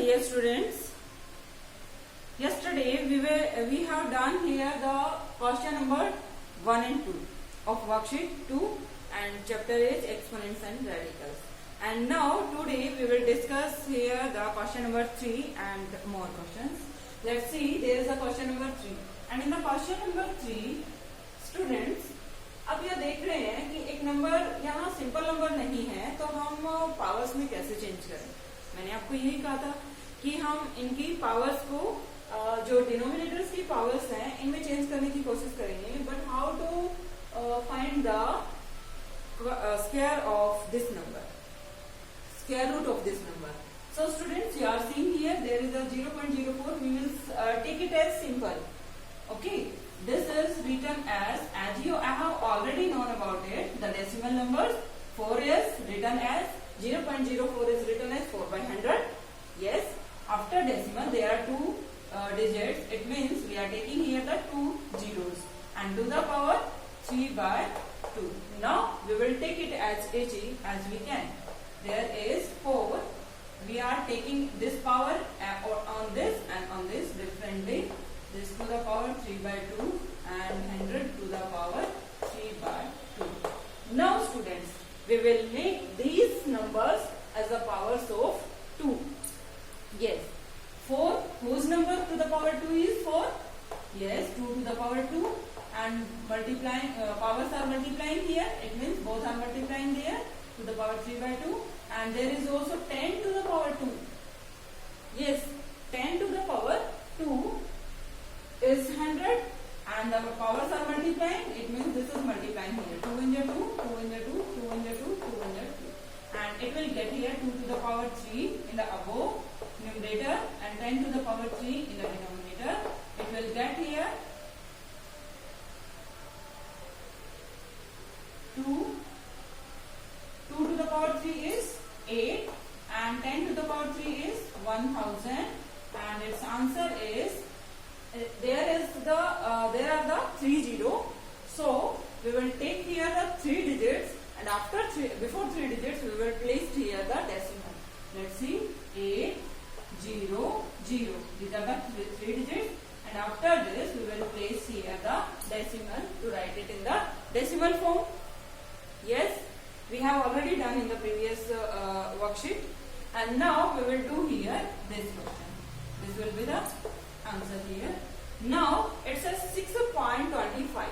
dear students, yesterday we have done here the question number 1 and 2 of worksheet 2 and chapter is exponents and radicals. And now today we will discuss here the question number 3 and more questions. Let's see, there is a question number 3 and in the question number 3 students, अब यह देख रहे हैं कि एक number यहाँ simple number नहीं है तो हम पावर्स में कैसे चेंज करें. मैंने आपको यही कहा था कि हम इनकी पावर्स को जो डिनोमिनेटर्स की पावर्स हैं इनमें चेंज करने की कोशिश करेंगे. But how to find the square of this number, square root of this number. So students, you are seeing here there is a 0.04. We will take it as simple. Okay, this is written as you have already known about it. The decimal numbers 4 is written as 0.04 is written as 4 by 100. Yes, after decimal there are two digits. It means we are taking here the two zeros and to the power 3 by 2. Now we will take it as easy as we can. There is 4. We are taking this power on this and on this differently. This to the power 3 by 2 and 100 to the power 3 by 2. Now students, we will make these numbers as the powers of 2. Yes, 4 whose number to the power 2 is 4. Yes, 2 to the power 2 and multiplying powers are multiplying here. It means both are multiplying there to the power 3 by 2 and there is also 10 to the power 2. Yes, 10 to the power 2 is 100 and the powers are multiplying. It means this is multiplying here. 2 into 2, 2 into 2, 2 into 2, 2 into 2. And it will get here 2 to the power 3 in the above numerator and 10 to the power 3 in the denominator. It will get here 2 to the power 3 is 8 and 10 to the power 3 is 1000 and its answer is there are the 3 0. So we will take here the 3 digits and before 3 digits we will place here the decimal. Let's see, 8 0 0. These are the 3 digits and after this we will place here the decimal to write it in the decimal form. Yes, we have already done in the previous worksheet and now we will do here this question. This will be the answer here. Now it says 6.25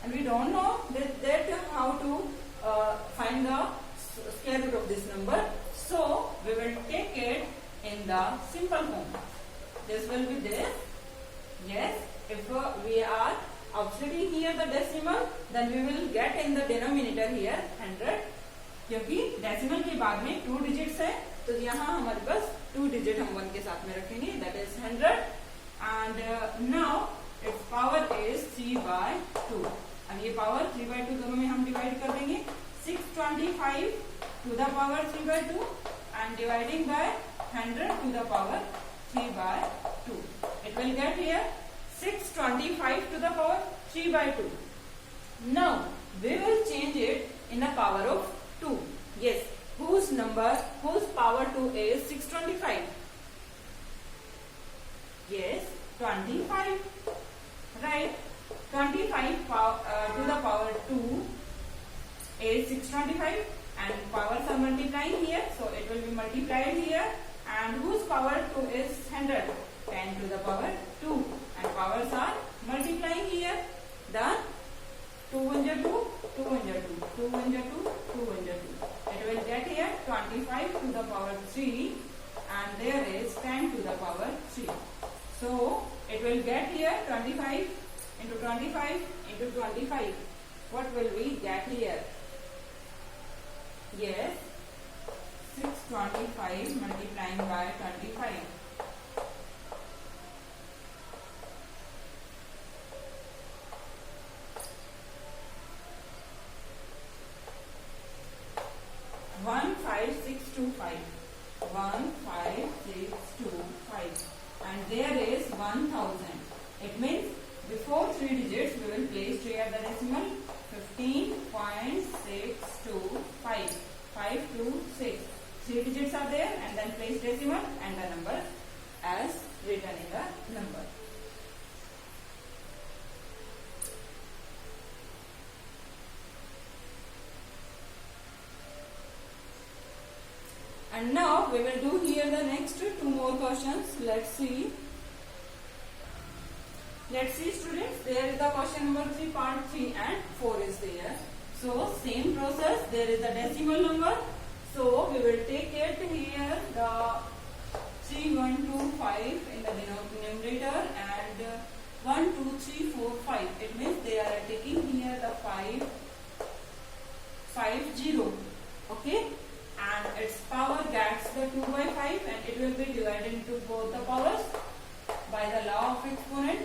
and we don't know that how to find the square root of this number. So we will take it in the simple form. This will be this. Yes, if we are observing here the decimal, then we will get in the denominator here 100. क्योंकि decimal के बाद में 2 digits है तो यहाँ हमारे पास 2 digit हम 1 के साथ में रखेंगे. That is 100 and now it's power is 3 by 2. अब ये पावर 3 by 2 दोनों में हम डिवाइड कर देंगे. 625 to the power 3 by 2 and dividing by 100 to the power 3 by 2. It will get here 625 to the power 3 by 2. Now we will change it in the power of 2. Yes, whose power 2 is 625? Yes, 25. Right, 25 to the power 2 is 625 and powers are multiplying here, so it will be multiplied here. And whose power 2 is 100? 10 to the power 2 and powers are multiplying here. Done. 2 into 2, 2 into 2, 2 into 2, 2 into 2. It will get here 25 to the power 3 and there is 10 to the power 3. So it will get here 25 into 25 into 25. What will we get here? Yes, 625 multiplying by 25. One five six two five. 15625 and there is 1000. It means before 3 digits we will place here the decimal 15.625. 526. 3 digits are there, and then place decimal and the number as written in the number. And now we will do here the next 2 more questions. Let's see. Let's see, students. There is the question number 3, part 3 and 4 is there. So same process. There is a decimal number. So we will take it here the 3125 in the numerator and 1, 2, 3, 4, 5. It means they are taking here the 5, 0. Okay. And its power gets the 2 by 5 and it will be divided into both the powers by the law of exponent.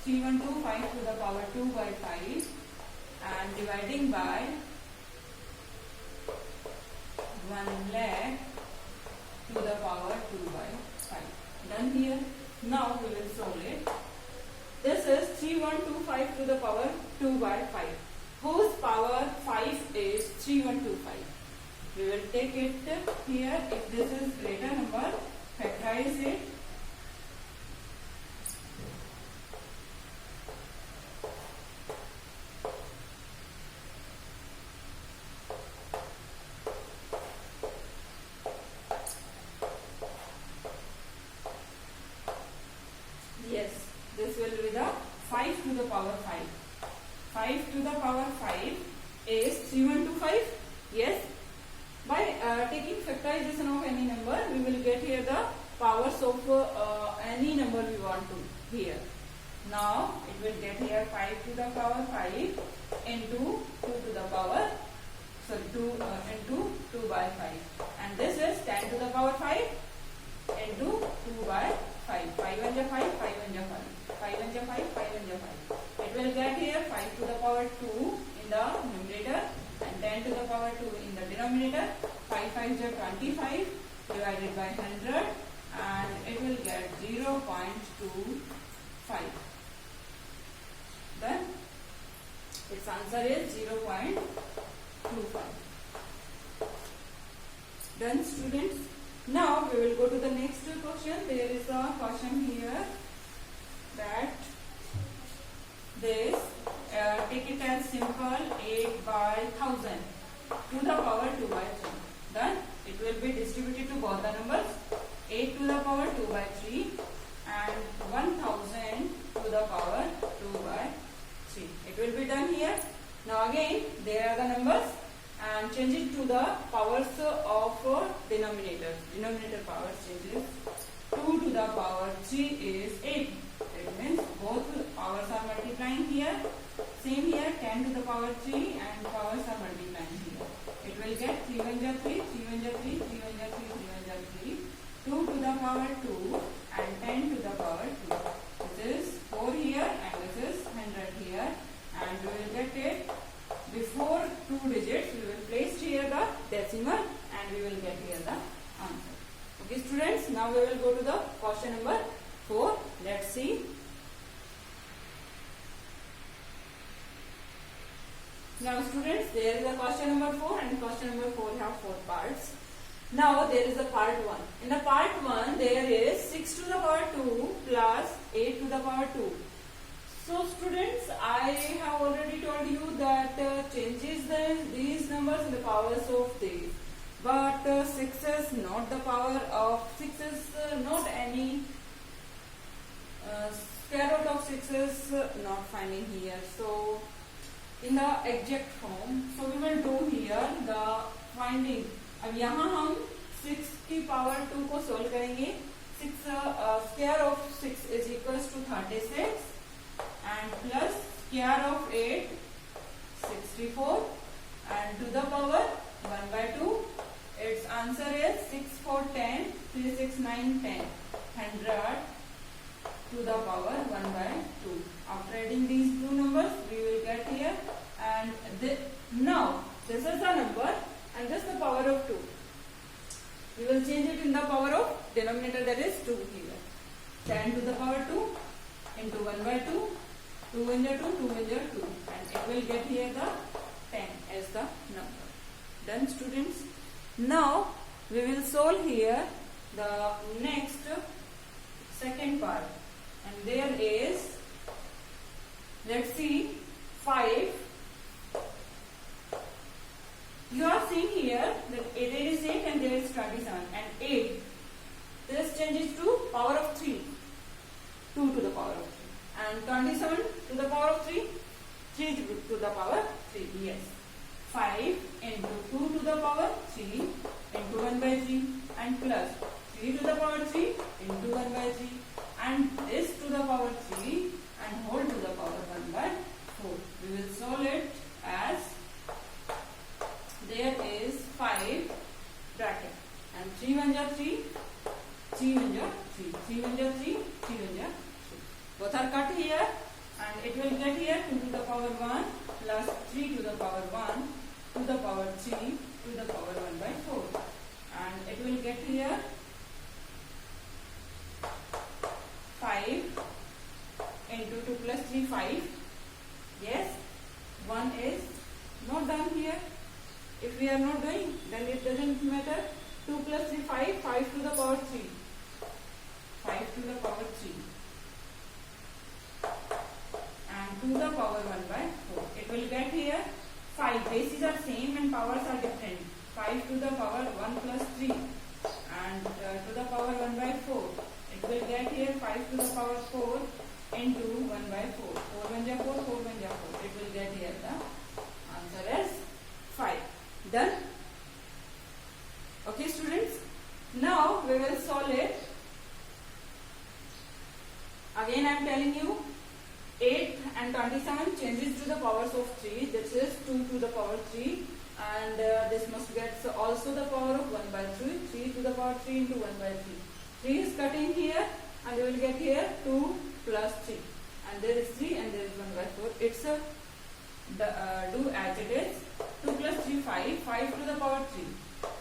3125 to the power 2 by 5 and dividing by 1 lakh to the power 2 by 5. Done here. Now we will solve it. This is 3125 to the power 2 by 5, whose power 5 is 3125. We will take it here. If this is greater number, factorize it. Yes, this will be the 5 to the power 5. 5 to the power 5 is 3125. Yes. By taking factorization of any number, we will get here the powers of any number we want to here. Now it will get here 5 to the power 5 into 2 to the power, sorry, 2 into 2 by 5. And this is 10 to the power 5 into 2 by 5. 5 and 5, 5 and 5. 5 and 5, 5 and 5. It will get here 5 to the power 2 in the numerator and 10 to the power 2 in the denominator. 5 5 is 25 divided by 100 and it will get 0.25. Then its answer is 0.25. Done, students. Now we will go to the next question. There is a question here that this take it as simple 8 by 1000 to the power 2 by 3. Then it will be distributed to both the numbers. 8 to the power 2 by 3 and 1000 to the power 2 by 3. It will be done here. Now again there are the numbers and change it to the powers of denominators. Denominator powers changes. 2 to the power 3 is 8. It means both powers are multiplying here. Same here, 10 to the power 3 and powers are multiplying here. It will get 3 1 3, 3 1 3, 3 1 3, 3 1 3. 2 to the power 2 and 10 to the power 2. This is 4 here and this is 100 here. And we will get it before 2 digits. We will place here the decimal and we will get here the answer. Okay, students. Now we will go to the question number 4. Let's see. Now students, there is a question number 4 and question number 4 have 4 parts. Now there is a part 1. In the part 1 there is 6 to the power 2 plus 8 to the power 2. So students, I have already told you that changes these numbers in the powers of these. But 6 is not the power of 6 is not any square root of 6 is not finding here. So in the exact form, so we will do here the finding. अब यहाँ हम 6 की power 2 को solve करेंगे. 6 square of 6 is equals to 36 and plus square of 8 64 and to the power 1 by 2. Its answer is 6 4 10 3 6 9 10 100 to the power 1 by 2. After adding these two numbers, we will get here, and now this is the number and this is the power of 2. We will change it in the power of denominator, that is 2 here. 10 to the power 2 into 1 by 2, 2 1 2, 2 1 2, and it will get here the 10 as the number. Done, students. Now we will solve here the next second part, and there is, let's see, 5. You are seeing here that there is 8 and there is 27, and 8, this changes to power of 3, 2 to the power of 3, and 27 to the power of 3, 3 to the power 3, yes. 5 into 2 to the power 3 into 1 by 3, and plus 3 to the power 3 into 1 by 3, and this to the power 3 and whole to the power 1 by 4. We will solve it as there is 5 bracket, and 3 1 ja 3, 3 1 ja 3, 3 1 ja 3, 3 1 ja 3. Both are cut here, and it will get here 2 to the power 1 plus 3 to the power 1 to the power 3 to the power 1 by 4, and it will get here 5 into 2 plus 3, 5. Yes, 1 is not done here. If we are not doing, then it doesn't matter. 2 plus 3, 5, 5 to the power 3, 5 to the power 3, and to the power 1 by 4. It will get here 5. Bases are same and powers are different. 5 to the power 1 plus 3, and to the power 1 by 4. It will get here 5 to the power 4 into 1 by 4. 4 1 ja 4, 4 1 ja 4. It will get here the answer as 5. Done? Okay, students. Now we will solve it. Again, I am telling you, 8 and 27 changes to the powers of 3. This is 2 to the power 3, and this must get also the power of 1 by 3. 3 to the power 3 into 1 by 3. 3 is cutting here, and you will get here 2 plus 3, and there is 3 and there is 1 by 4. It's a do as it is. 2 plus 3, 5. 5 to the power 3.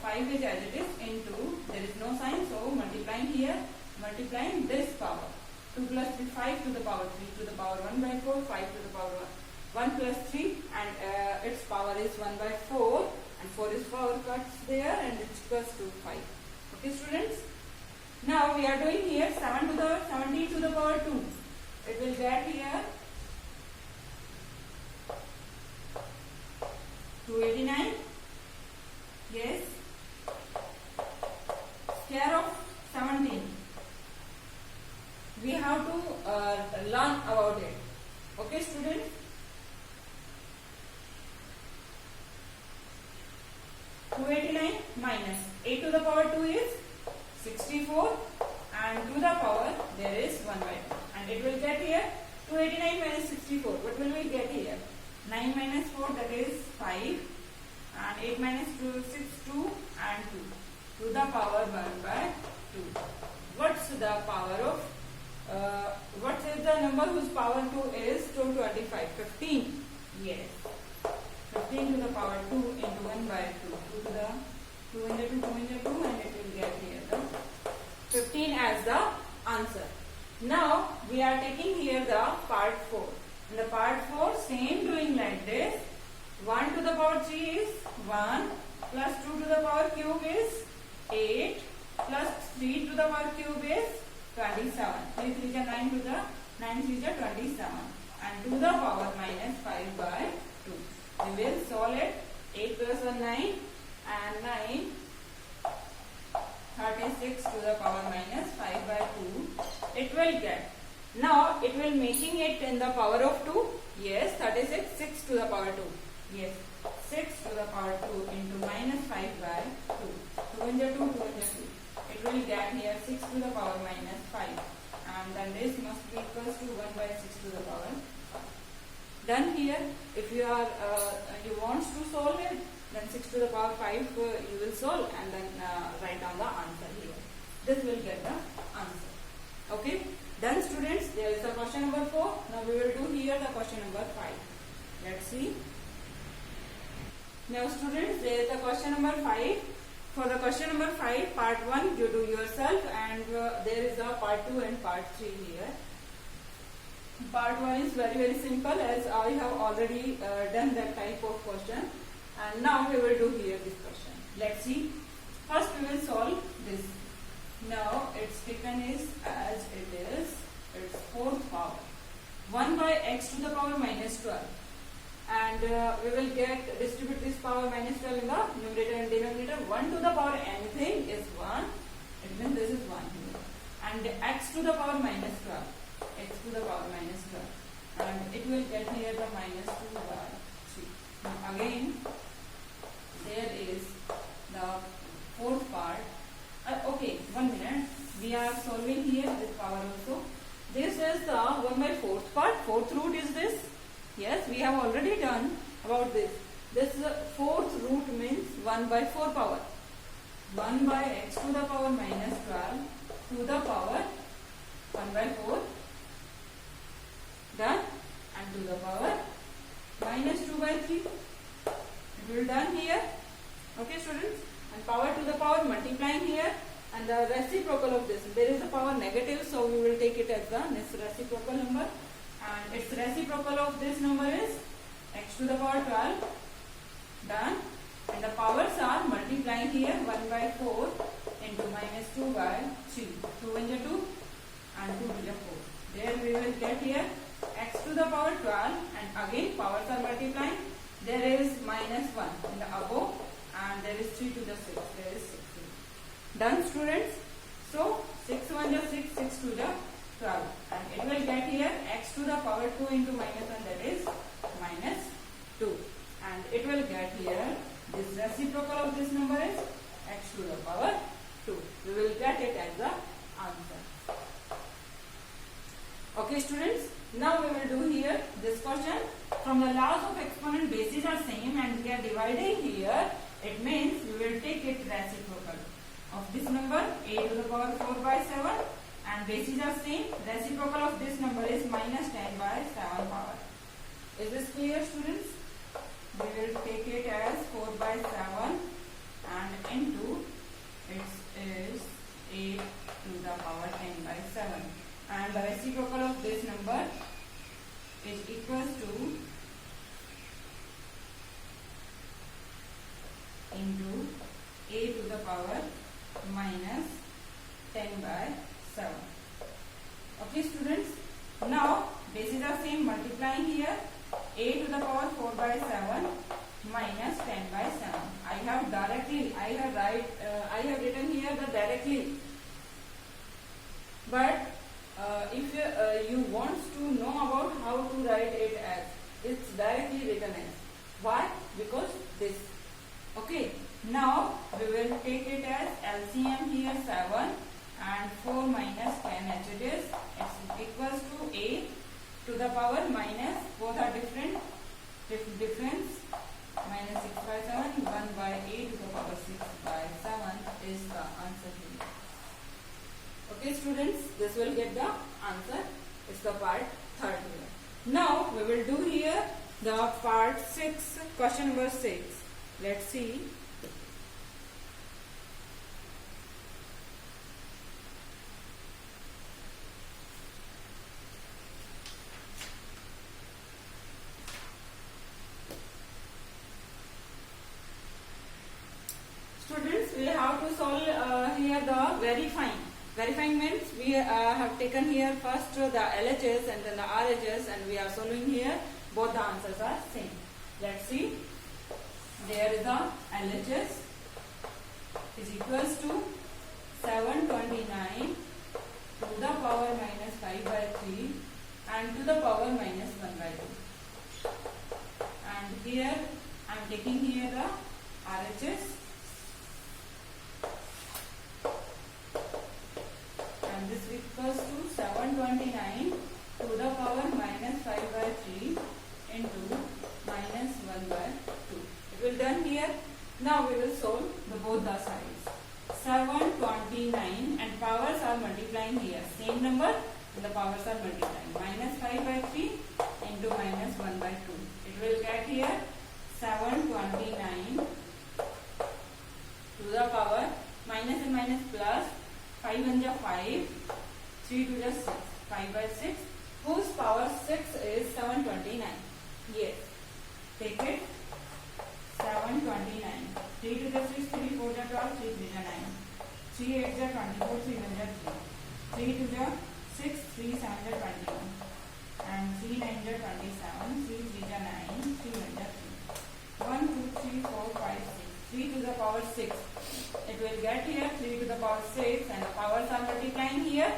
5 is as it is into, there is no sign, so multiplying here, multiplying this power. 2 plus 3, 5 to the power 3 to the power 1 by 4, 5 to the power 1. 1 plus 3, and its power is 1 by 4, and 4 is power cuts there, and it equals to 5. Okay, students? Now we are doing here 17 to the power 2. It will get here 289. Yes. Square of 17. We have to learn about it. Okay, students? (289) minus 8 to the power 2 is 64, and to the power there is 1 by 2, and it will get here 289 minus 64. What will we get here? 9 minus 4, that is 5, and 8 minus 2, 6, 2, and 2 to the power 1 by 2. What's the power of what is the number whose power 2 is 225? 15. Yes. 15 to the power 2 into 1 by 2. 2 to the 2 into 2, 2 into 2, and it will get here the 15 as the answer. Now we are taking here the part 4. In the part 4, same doing like this. 1 to the power 3 is 1, plus 2 to the power cube is 8, plus 3 to the power cube is 27. 3 3 is 9 to the 9 3 is 27, and to the power minus 5 by 2. We will solve it. 8 plus 1 9, and 9 36 to the power minus 5 by 2. It will get. Now it will making it in the power of 2. Yes, 36, 6 to the power 2. Yes, 6 to the power 2 into minus 5 by 2. 2 into 2, 2 into 2. It will get here 6 to the power minus 5. And then this must be equals to 1 by 6 to the power 5. Done here. If you are you want to solve it, then 6 to the power 5 you will solve, and then write down the answer here. This will get the answer. Okay. Done, students. There is the question number 4. Now we will do here the question number 5. Let's see. Now students, there is the question number 5. For the question number 5, part 1 you do yourself, and there is a part 2 and part 3 here. Part 1 is very simple, as I have already done that type of question, and now we will do here this question. Let's see. First we will solve this. Now its taken is as it is, its fourth power. 1 by x to the power minus 12. And we will distribute this power minus 12 in the numerator and denominator. 1 to the power anything is 1. It means this is 1 here. And x to the power minus 12. X to the power minus 12. And it will get here the minus 2 by 3. Now again, there is the fourth part. Okay, 1 minute. We are solving here this power also. This is the 1 by 4th part. Fourth root is this. Yes, we have already done about this. This fourth root means 1 by 4 power. 1 by x to the power minus 12 to the power 1 by 4. Done. And to the power minus 2 by 3. It will done here. Okay, students. And power to the power multiplying here. And the reciprocal of this. There is a power negative, so we will take it as the reciprocal number. And its reciprocal of this number is x to the power 12. Done. And the powers are multiplying here 1 by 4 into minus 2 by 3. 2 into 2 and 2 into 4. There we will get here x to the power 12, and again powers are multiplying. There is minus 1 in the above, and there is 3 to the 6. There is 6. Done, students? So 6 1 is 6, 6 to the 12, and it will get here x to the power 2 into minus 1, that is minus 2, and it will get here this reciprocal of this number is x to the power 2. We will get it as the answer. Okay, students. Now we will do here this question. From the laws of exponent, bases are same and we are dividing here. It means we will take it reciprocal of this number a to the power 4 by 7, and bases are same. Reciprocal of this number is minus 10 by 7 power. Is this clear, students? We will take it as 4 by 7 and into it is a to the power 10 by 7. And the reciprocal of this number is equals to into a to the power minus 10 by 7. Okay, students. Now bases are same, multiplying here a to the power 4 by 7 minus 10 by 7. I have written here the directly, but if you want to know about how to write it as, it's directly written as. Why? Because this. Okay. Now we will take it as LCM here 7 and 4 minus 10 as it is. It's equals to a to the power minus, both are different. Difference minus 6 by 7, 1 by a to the power 6 by 7 is the answer here. Okay, students, this will get the answer. It's the part 3rd here. Now we will do here the part 6, question number 6. Let's see. Students, we have to solve here the verifying. Verifying means we have taken here first the LHS and then the RHS, and we are solving here. Both the answers are same. Let's see. There is the LHS is equals to 729 to the power minus 5 by 3 and to the power minus 1 by 2. And here I am taking here the RHS. And this equals to 729 to the power minus 5 by 3 into minus 1 by 2. It will done here. Now we will solve both the sides. 729 and powers are multiplying here. Same number and the powers are multiplying. Minus 5 by 3 into minus 1 by 2. It will get here 729 to the power minus and minus plus 5 1 is 5, 3 2 is 6, 5 by 6, whose power 6 is 729. Yes, take it 729. 3 to the 6, 3 4 the 12, 3 3 the 9, 3 8 the 24, 3 1 the 3, 3 to the 6, 3 7 the 21, and 3 9 the 27, 3 3 the 9, 3 1 the 3, 1 2 3 4 5 6, 3 to the power 6. It will get here 3 to the power 6, and the powers are multiplying here.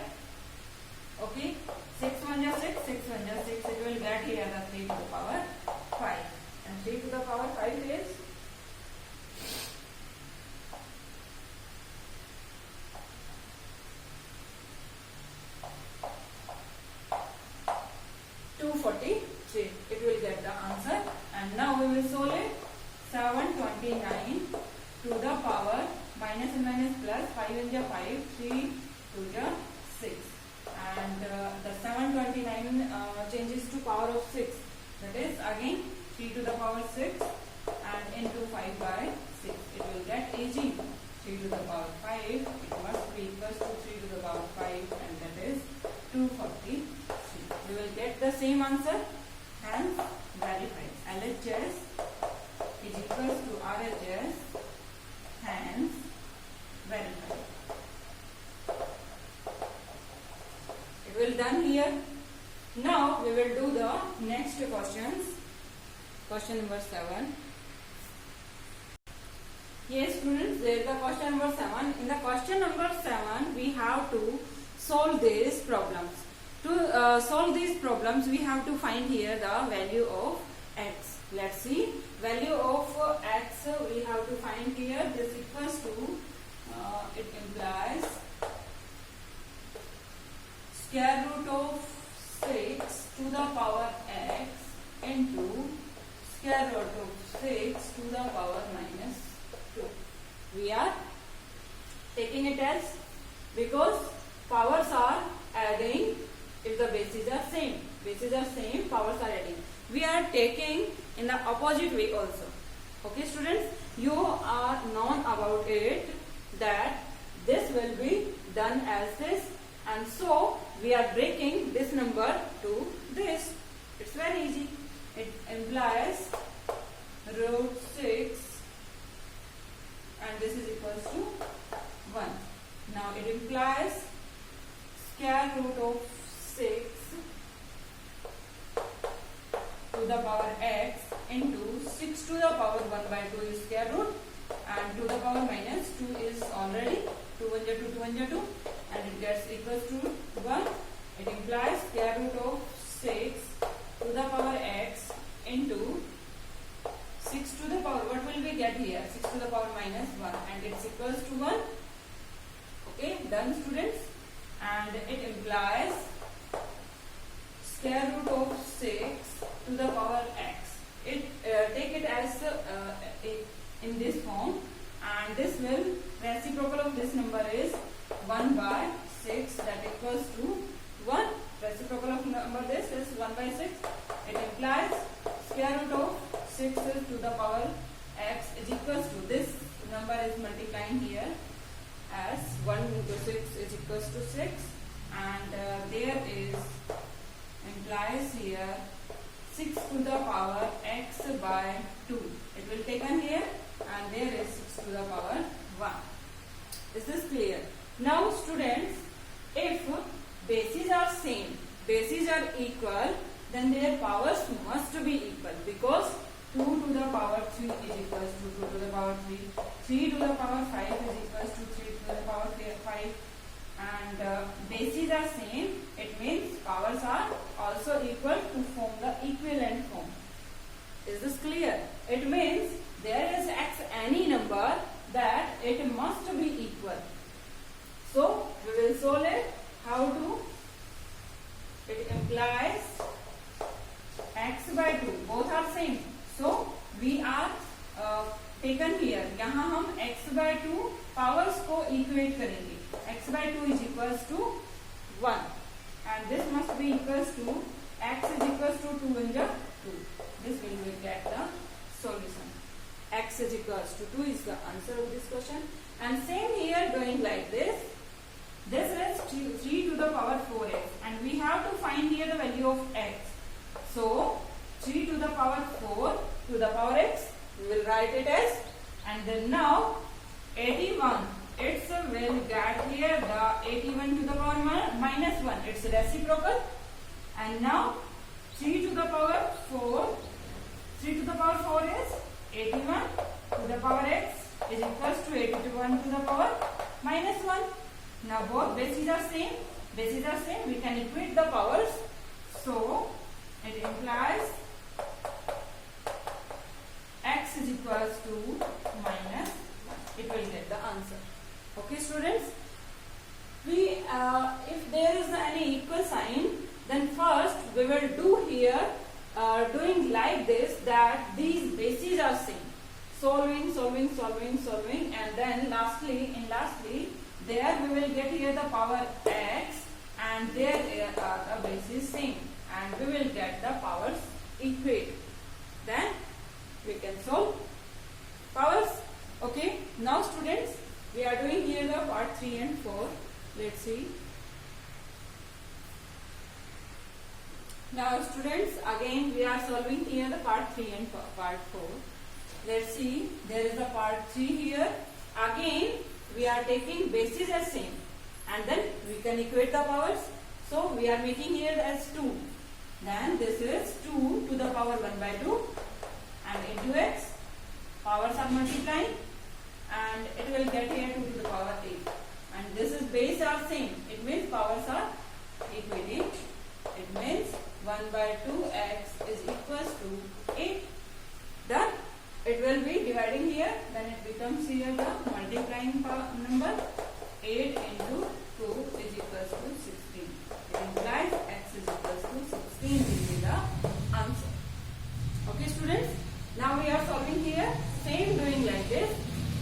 Okay, 6 1 is 6, 6 1 is 6. It will get here the 3 to the power 5, and 3 to the power 5 is 243. It will get the answer. And now we will solve it. 729 to the power minus and minus plus 5 in the 5, 3 to the 6, and the 729 changes to power of 6, that is again 3 to the power 6 and into 5 by 6. It will get easy. 3 to the power 5, it must be equals to 3 to the power 5, and that is 243. We will get the same answer, and verify. LHS is equals to RHS, hence verify. It will done here. Now we will do the next questions. Question number 7. Yes students, there is the question number 7. In the question number 7, we have to solve these problems. To solve these problems, we have to find here the value of x. Let's see. Value of x we have to find here. This equals to, it implies square root of 6 to the power x into square root of 6 to the power minus 2. We are taking it as, because powers are adding if the bases are same. Bases are same, powers are adding. We are taking in the opposite way also. Okay students, you are known about it that this will be done as this, and so we are breaking this number to this. It's very easy. It implies root 6 and this is equals to 1. Now it implies square root of 6 to the power x into 6 to the power 1 by 2 is square root, and to the power minus 2 is already 2 1 2 2 1 2, and it gets equals to 1. It implies square root of 6 to the power x into 6 to the power, what will we get here? 6 to the power minus 1, and it's equals to 1. Okay, done students. And it implies square root of 6 to the power x. Take it as in this form, and this will, reciprocal of this number is 1 by 6, that equals to 1. Reciprocal of number this is 1 by 6. It implies square root of 6 to the power x is equals to, this number is multiplying here as 1 into 6 is equals to 6, and there is implies here 6 to the power x by 2. It will taken here, and there is 6 to the power 1. Is this clear? Now students, if bases are same, bases are equal, then their powers must be equal, because 2 to the power 3 is equals to 2 to the power 3, 3 to the power 5 is equals to 3 to the power 5, and bases are same. It means powers are also equal to form the equivalent form. Is this clear? It means there is x any number that it must be equal. So we will solve it. How to? It implies x by 2, both are same. So we are taken here, यहाँ हम x by 2 powers को equate करेंगे. X by 2 is equals to 1, and this must be equals to, x is equals to 2 in the 2. This will get the solution. X is equals to 2 is the answer of this question. And same here, going like this. This is 3 to the power 4x, and we have to find here the value of x. So 3 to the power 4 to the power x, we will write it as And then now 81, it's will get here the 81 to the power minus 1, it's reciprocal. And now 3 to the power 4, 3 to the power 4 is 81 to the power x is equals to 81 to the power minus 1. Now both bases are same, we can equate the powers. So it implies x is equals to minus 1. It will get the answer. Okay students, we if there is any equal sign, then first we will do here doing like this, that these bases are same, solving, and then lastly there we will get here the power x, and there are the bases same, and we will get the powers equate. Then we can solve powers. Okay, now students, we are doing here the part 3 and 4. Let's see. Now students, again we are solving here the part 3 and part 4. Let's see, there is the part 3 here. Again we are taking bases as same, and then we can equate the powers. So we are making here as 2. Then this is 2 to the power 1 by 2, and into x, powers are multiplying, and it will get here 2 to the power 8. And this is base are same, it means powers are equating. It means 1 by 2x is equals to 8. Done. It will be dividing here, then it becomes here the multiplying number. 8 into 2 is equals to 16. It implies x is equals to 16 will be the answer. Okay students, now we are solving here, same doing like this,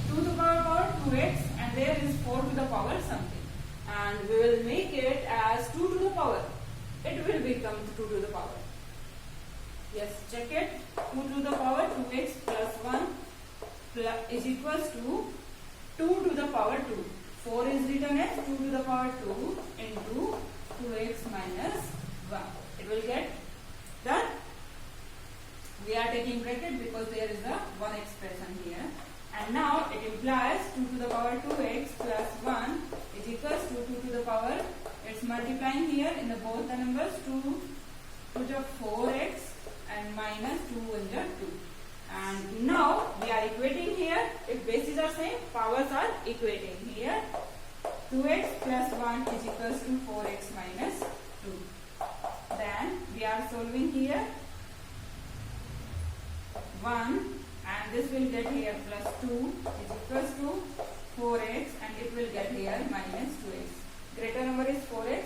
2 to the power 2x, and there is 4 to the power something, and we will make it as 2 to the power. It will become 2 to the power. Yes, check it. 2 to the power 2x plus 1 is equals to 2 to the power 2. 4 is written as 2 to the power 2 into 2x minus 1. It will get done. We are taking bracket because there is a one expression here. And now it implies 2 to the power 2x plus 1 is equals to 2 to the power. It's multiplying here in the both the numbers, 2 to the 4x and minus 2 in the 2. And now we are equating here. If bases are same, powers are equating here. 2x plus 1 is equals to 4x minus 2. Then we are solving here 1, and this will get here plus 2 is equals to 4x, and it will get here minus 2x. Greater number is 4x,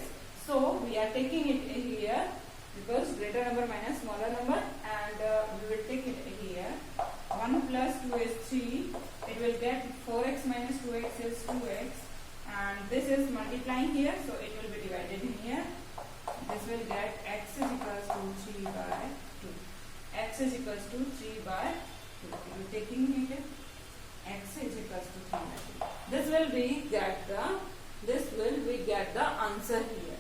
so we are taking it here because greater number minus smaller number, and we will take it here. 1 plus 2 is 3. It will get 4x minus 2x is 2x, and this is multiplying here, so it will be divided in here. This will get x is equals to 3 by 2. X is equals to 3 by 2. We will taking it. X is equals to 3 by 2. This will be get the answer here.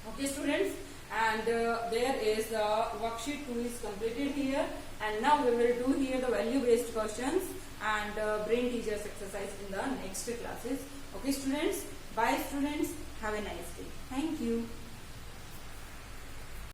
Okay students, and there is worksheet 2 is completed here, and now we will do here the value based questions and brain teachers exercise in the next classes. Okay students, bye students, have a nice day. Thank you.